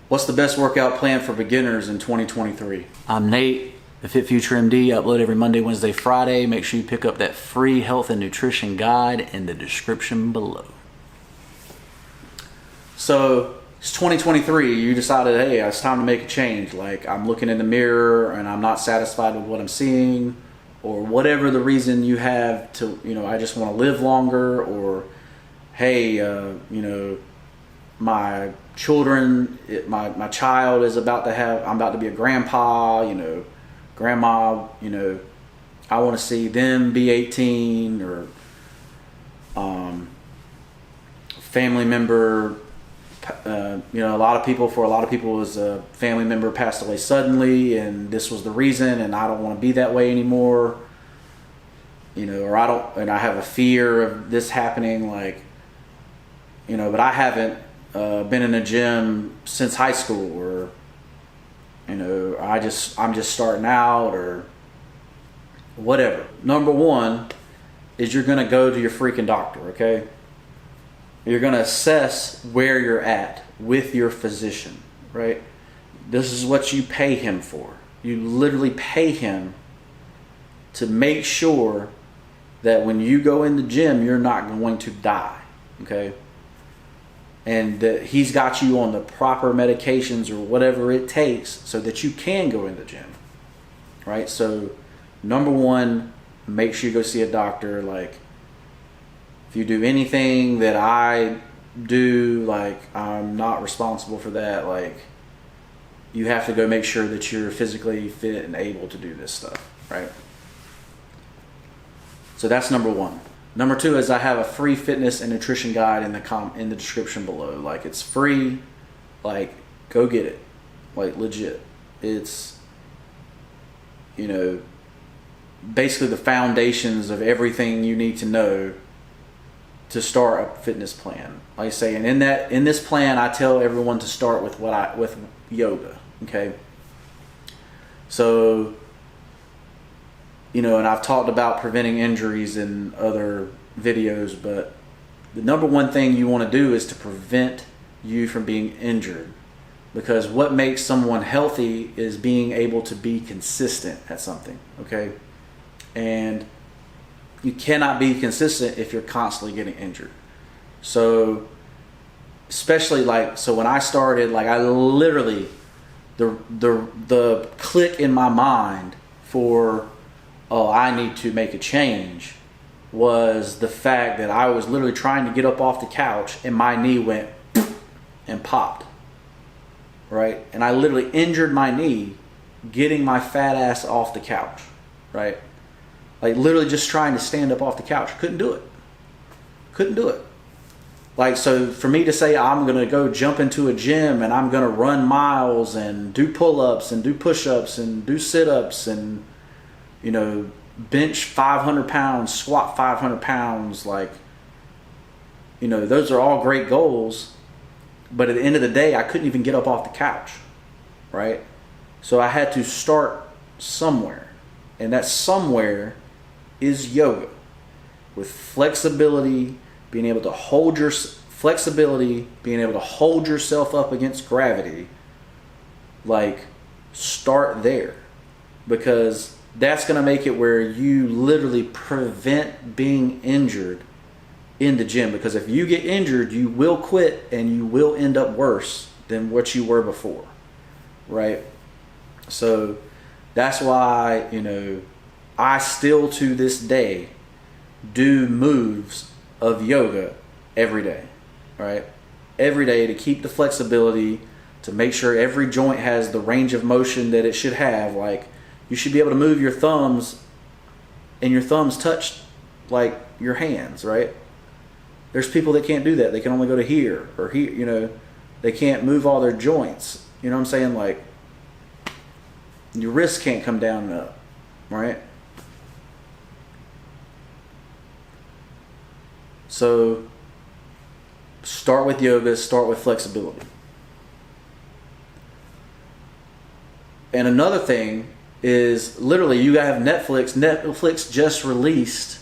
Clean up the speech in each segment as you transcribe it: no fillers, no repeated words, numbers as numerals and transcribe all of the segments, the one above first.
What's the best workout plan for beginners in 2023? I'm Nate, the FitFutureMD. Upload every Monday, Wednesday, Friday. Make sure you pick up that free health and nutrition guide in the description below. So it's 2023. You decided, hey, it's time to make a change. Like, I'm looking in the mirror and I'm not satisfied with what I'm seeing, or whatever the reason you have to, I just want to live longer, or hey, my children, my child is I'm about to be a grandpa, grandma, I want to see them be 18, or family member, for a lot of people is a family member passed away suddenly and this was the reason, and I don't want to be that way anymore, or I have a fear of this happening, but I haven't been in a gym since high school, or I'm just starting out, or whatever. Number one is you're gonna go to your freaking doctor, okay? You're gonna assess where you're at with your physician, right? This is what you pay him for. You literally pay him to make sure that when you go in the gym, you're not going to die, okay? And that he's got you on the proper medications or whatever it takes so that you can go in the gym, right? So number one, make sure you go see a doctor. Like, if you do anything that I do, I'm not responsible for that. You have to go make sure that you're physically fit and able to do this stuff, right? So that's number one. Number two is I have a free fitness and nutrition guide in the description below. It's free. Go get it. Legit. It's, basically the foundations of everything you need to know to start a fitness plan. Like I say, and in this plan, I tell everyone to start with with yoga. Okay. So, and I've talked about preventing injuries in other videos, but the number one thing you want to do is to prevent you from being injured, because what makes someone healthy is being able to be consistent at something, okay? And you cannot be consistent if you're constantly getting injured. So, especially so when I started, I literally, the click in my mind for, oh, I need to make a change, was the fact that I was literally trying to get up off the couch and my knee went and popped, right? And I literally injured my knee getting my fat ass off the couch, right? Literally just trying to stand up off the couch. Couldn't do it. So for me to say I'm going to go jump into a gym and I'm going to run miles and do pull-ups and do push-ups and do sit-ups and bench 500 pounds, squat 500 pounds, those are all great goals, but at the end of the day, I couldn't even get up off the couch, right? So I had to start somewhere, and that somewhere is yoga, with flexibility, being able to hold yourself up against gravity. Start there, because that's going to make it where you literally prevent being injured in the gym. Because if you get injured, you will quit and you will end up worse than what you were before, right? So that's why, I still to this day do moves of yoga every day, right? Every day, to keep the flexibility, to make sure every joint has the range of motion that it should have. You should be able to move your thumbs, and your thumbs touch your hands, right? There's people that can't do that. They can only go to here or here, they can't move all their joints. You know what I'm saying? Your wrist can't come down and up, right? So start with yoga, start with flexibility. And another thing is, literally, you have Netflix. Netflix just released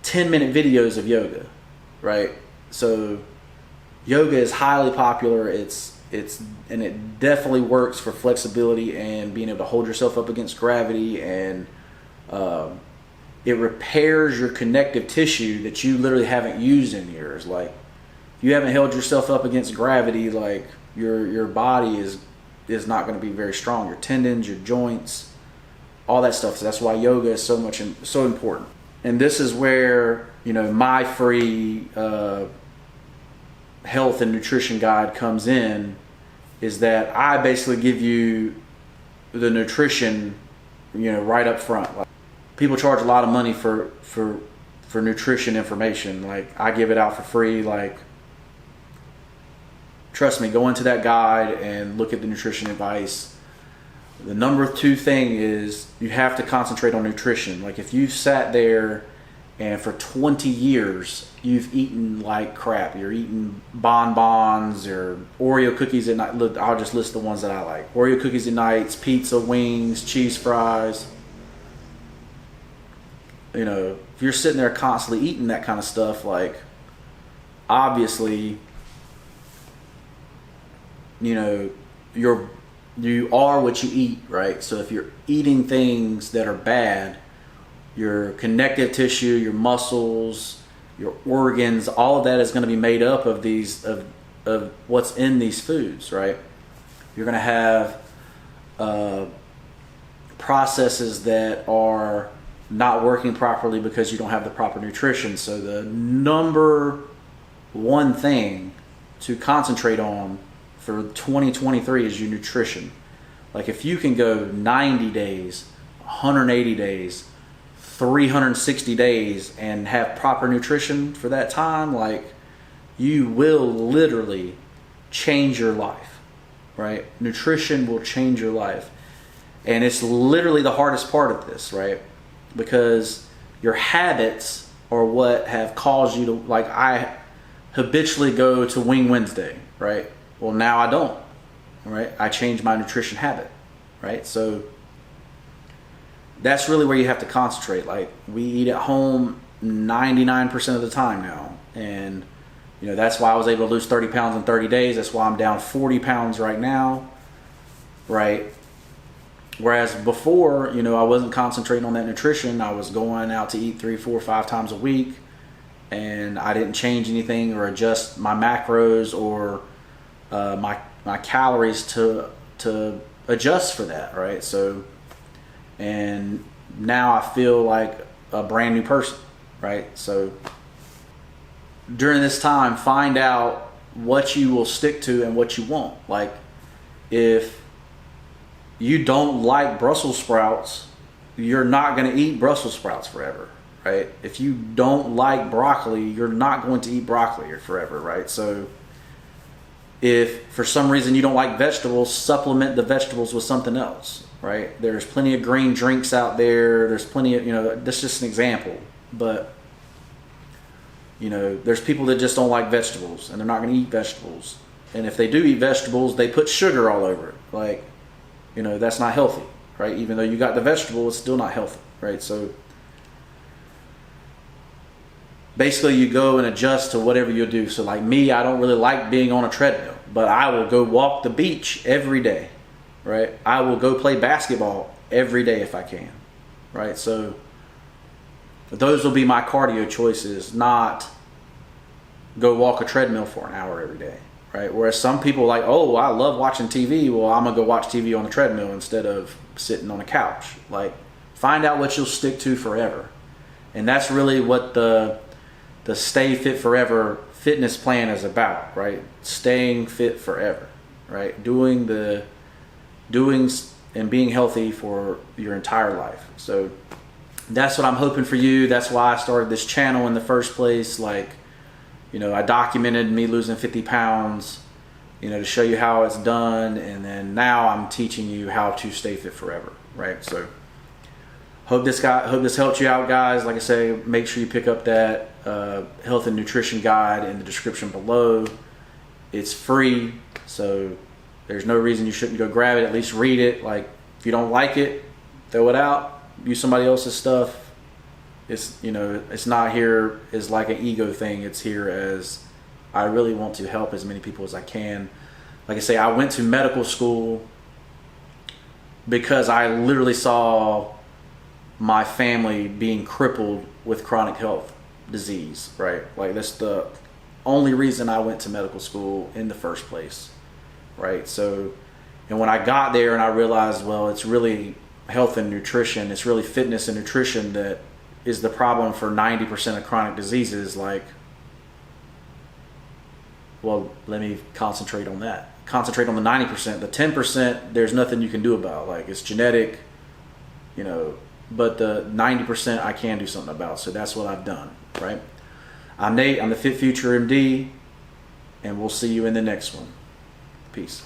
10-minute videos of yoga, right? So yoga is highly popular. It's and it definitely works for flexibility and being able to hold yourself up against gravity, and it repairs your connective tissue that you literally haven't used in years. Like, if you haven't held yourself up against gravity, like your body is not going to be very strong. Your tendons, your joints, all that stuff. So that's why yoga is so important. And this is where, you know, my free health and nutrition guide comes in, is that I basically give you the nutrition, you know, right up front. Like, people charge a lot of money for nutrition information. Like, I give it out for free. Like, trust me, go into that guide and look at the nutrition advice. The number 2 thing is you have to concentrate on nutrition. Like, if you've sat there and for 20 years you've eaten like crap, you're eating bonbons or Oreo cookies at night. Look, I'll just list the ones that I like. Oreo cookies at nights, pizza, wings, cheese fries. You know, if you're sitting there constantly eating that kind of stuff, like, obviously, you know, you are what you eat, right? So if you're eating things that are bad, your connective tissue, your muscles, your organs, all of that is going to be made up of these of what's in these foods, right? You're going to have processes that are not working properly because you don't have the proper nutrition. So the number 1 thing to concentrate on for 2023 is your nutrition. Like, if you can go 90 days, 180 days, 360 days and have proper nutrition for that time, like, you will literally change your life, right? Nutrition will change your life. And it's literally the hardest part of this, right? Because your habits are what have caused you to, like, I habitually go to Wing Wednesday, right? Well, now I don't, right? I changed my nutrition habit, right? So that's really where you have to concentrate. Like, we eat at home 99% of the time now. And, you know, that's why I was able to lose 30 pounds in 30 days. That's why I'm down 40 pounds right now, right? Whereas before, you know, I wasn't concentrating on that nutrition. I was going out to eat 3, 4, 5 times a week, and I didn't change anything or adjust my macros or my calories to adjust for that, right? So, and now I feel like a brand new person, right? So during this time, find out what you will stick to and what you won't. Like, if you don't like Brussels sprouts, you're not going to eat Brussels sprouts forever, right? If you don't like broccoli, you're not going to eat broccoli forever, right? So if for some reason you don't like vegetables, supplement the vegetables with something else, right? There's plenty of green drinks out there. There's plenty of, you know, that's just an example. But, you know, there's people that just don't like vegetables and they're not going to eat vegetables. And if they do eat vegetables, they put sugar all over it. Like, you know, that's not healthy, right? Even though you got the vegetable, it's still not healthy, right? So basically you go and adjust to whatever you do. So like me, I don't really like being on a treadmill, but I will go walk the beach every day, right? I will go play basketball every day if I can, right? So those will be my cardio choices, not go walk a treadmill for an hour every day, right? Whereas some people like, oh, I love watching TV. Well, I'm going to go watch TV on the treadmill instead of sitting on a couch. Like, find out what you'll stick to forever. And that's really what the Stay Fit Forever fitness plan is about, right? Staying fit forever, right? Doing and being healthy for your entire life. So that's what I'm hoping for you. That's why I started this channel in the first place. Like, you know, I documented me losing 50 pounds, you know, to show you how it's done. And then now I'm teaching you how to stay fit forever, right? So hope this helped you out, guys. Like I say, make sure you pick up that health and nutrition guide in the description below. It's free, so there's no reason you shouldn't go grab it. At least read it. Like, if you don't like it, throw it out. Use somebody else's stuff. It's, you know, it's not here as like an ego thing. It's here as I really want to help as many people as I can. like I say, I went to medical school because I literally saw my family being crippled with chronic health disease, right? Like that's the only reason I went to medical school in the first place, right? So, and when I got there and I realized, well, it's really health and nutrition, it's really fitness and nutrition that is the problem for 90% of chronic diseases, like, well, let me concentrate on that. Concentrate on the 90%. The 10%, there's nothing you can do about. Like, it's genetic, you know, but the 90% I can do something about. So that's what I've done, right? I'm Nate. I'm the Fit Future MD, and we'll see you in the next one. Peace.